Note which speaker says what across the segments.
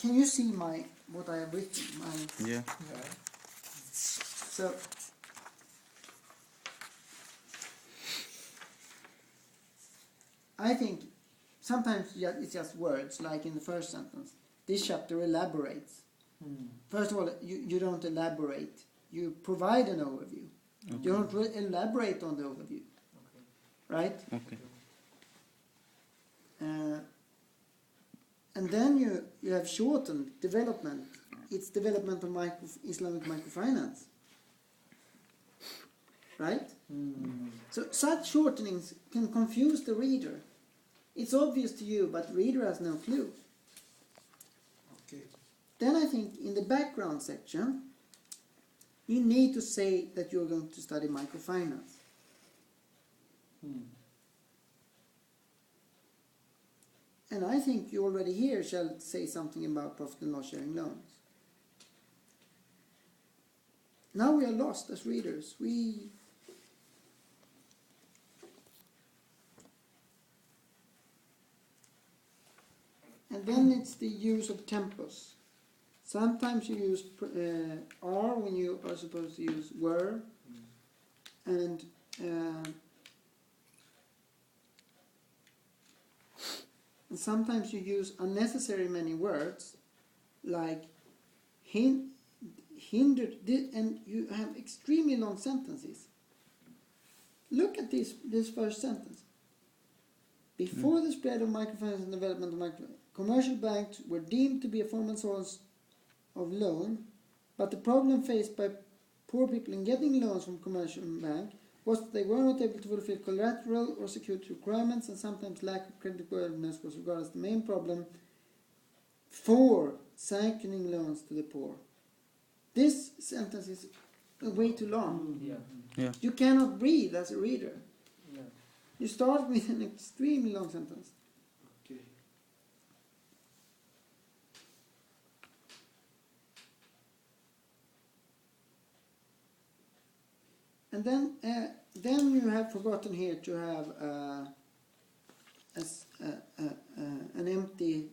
Speaker 1: can you see what I have written?
Speaker 2: Yeah.
Speaker 1: So I think sometimes it's just words, like in the first sentence. This chapter elaborates. First of all, you don't elaborate. You provide an overview.
Speaker 2: Okay.
Speaker 1: You don't elaborate on the overview. Right?
Speaker 2: Okay.
Speaker 1: And then you have shortened development. It's development of Islamic microfinance. Right? So such shortenings can confuse the reader. It's obvious to you, but the reader has no clue.
Speaker 3: Okay.
Speaker 1: Then I think in the background section, you need to say that you're going to study microfinance. And I think you already here shall say something about profit and loss sharing loans. Now we are lost as readers. And then it's the use of tempos. Sometimes you use are when you are supposed to use were. And sometimes you use unnecessary many words, like hindered, and you have extremely long sentences. Look at this first sentence. Before the spread of microfinance and development of commercial banks were deemed to be a formal source of loan, but the problem faced by poor people in getting loans from commercial bank was that they were not able to fulfill collateral or security requirements, and sometimes lack of creditworthiness was regarded as the main problem for sanctioning loans to the poor. This sentence is way too long.
Speaker 2: Yeah.
Speaker 1: You cannot breathe as a reader.
Speaker 3: Yeah.
Speaker 1: You start with an extremely long sentence.
Speaker 3: Okay.
Speaker 1: And then you have forgotten here to have an empty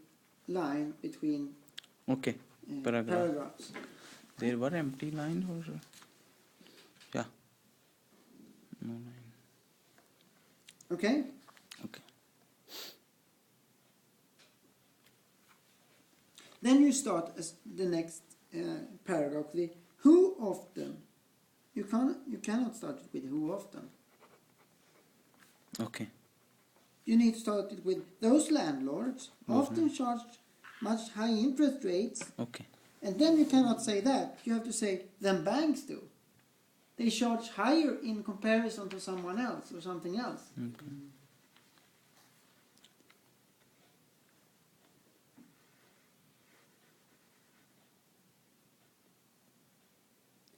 Speaker 1: line between
Speaker 2: Okay.
Speaker 1: paragraphs.
Speaker 2: There were empty lines or? Yeah. No line.
Speaker 1: Okay?
Speaker 2: Okay.
Speaker 1: Then you start as the next paragraph, the who often. You cannot start it with who often.
Speaker 2: Okay.
Speaker 1: You need to start it with those landlords often charge much high interest rates.
Speaker 2: Okay.
Speaker 1: And then you cannot say that. You have to say, then banks do. They charge higher in comparison to someone else or something else.
Speaker 2: Okay.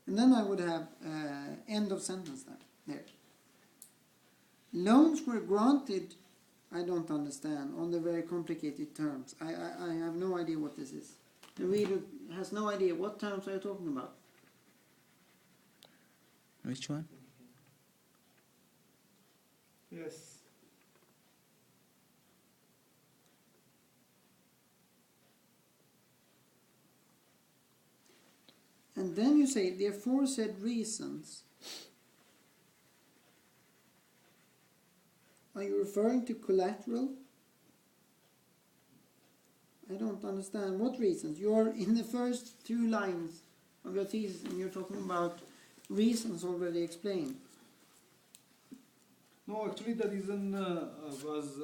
Speaker 1: And then I would have end of sentence there. Loans were granted, I don't understand, on the very complicated terms. I have no idea what this is. The reader has no idea. What terms are you talking about?
Speaker 2: Which one?
Speaker 3: Yes.
Speaker 1: And then you say, the aforesaid reasons. Are you referring to collateral? I don't understand. What reasons? You are in the first 2 lines of your thesis and you're talking about reasons already explained.
Speaker 3: No, actually the reason was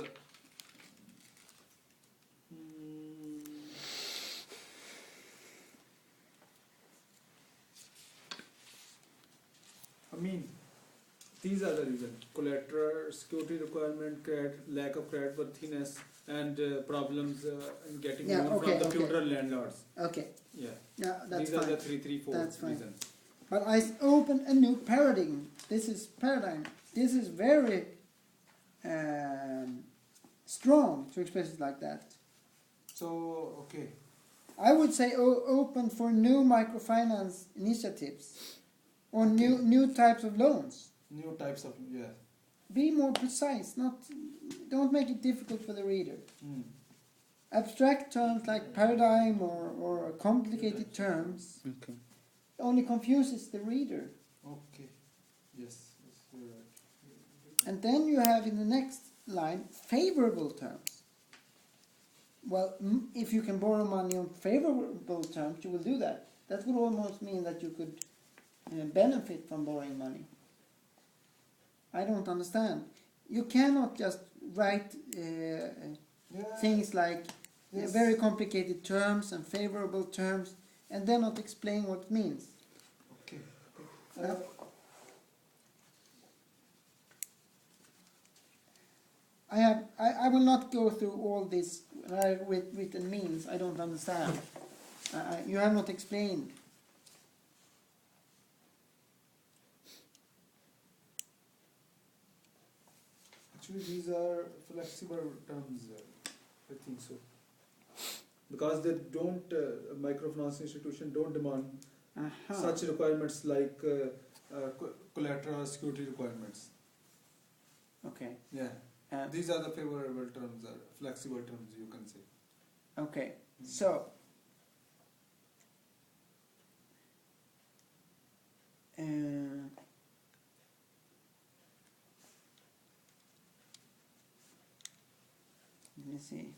Speaker 3: I mean, these are the reasons: collateral, security requirement, lack of creditworthiness, and problems in getting loan from the feudal landlords.
Speaker 1: Okay.
Speaker 3: Yeah.
Speaker 1: Yeah, that's
Speaker 3: These
Speaker 1: fine.
Speaker 3: are the 4
Speaker 1: That's fine.
Speaker 3: reasons.
Speaker 1: But I open a new paradigm. This is paradigm. This is very strong to express it like that.
Speaker 3: So, okay.
Speaker 1: I would say open for new microfinance initiatives or new types of loans.
Speaker 3: New types of, yeah.
Speaker 1: Be more precise. Don't make it difficult for the reader. Abstract terms like paradigm or complicated terms
Speaker 2: Okay.
Speaker 1: only confuses the reader.
Speaker 3: Okay. Yes. You're right.
Speaker 1: And then you have in the next line favorable terms. Well, if you can borrow money on favorable terms, you will do that. That would almost mean that you could benefit from borrowing money. I don't understand. You cannot just write things like
Speaker 3: Yes.
Speaker 1: very complicated terms and favorable terms and then not explain what it means.
Speaker 3: Okay.
Speaker 1: I will not go through all this with written means. I don't understand. You have not explained.
Speaker 3: Actually, these are flexible terms. I think so. Because they don't, microfinance institution don't demand such requirements like collateral security requirements.
Speaker 1: Okay.
Speaker 3: Yeah. These are the favorable terms, or flexible terms, you can say.
Speaker 1: Okay. So. Let me see.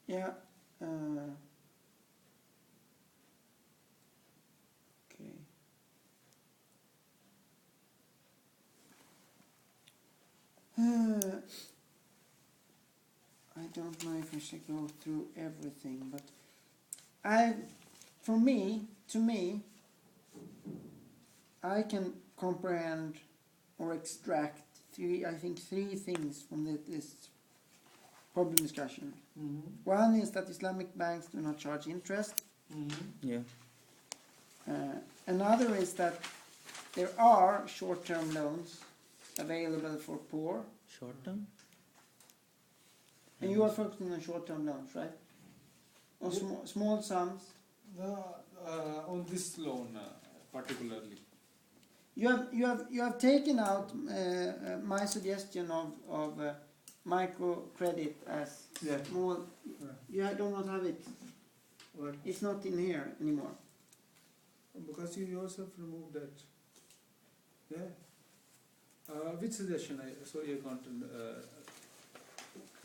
Speaker 1: Yeah. Okay. I don't know if I should go through everything, but to me, I can comprehend or extract three things from this problem discussion.
Speaker 3: Mm-hmm.
Speaker 1: One is that Islamic banks do not charge interest.
Speaker 3: Mm-hmm.
Speaker 2: Yeah.
Speaker 1: Another is that there are short-term loans available for poor.
Speaker 2: Short term?
Speaker 1: And you are focusing on short-term loans, right? On small sums.
Speaker 3: On this loan particularly.
Speaker 1: You have taken out my suggestion of microcredit as small. You do not have it.
Speaker 3: What?
Speaker 1: It's not in here anymore.
Speaker 3: Because you yourself removed that. Yeah. Which suggestion? Sorry, I can't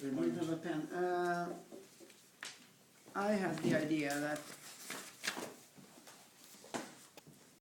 Speaker 1: We
Speaker 3: remind.
Speaker 1: have a pen. I had the idea that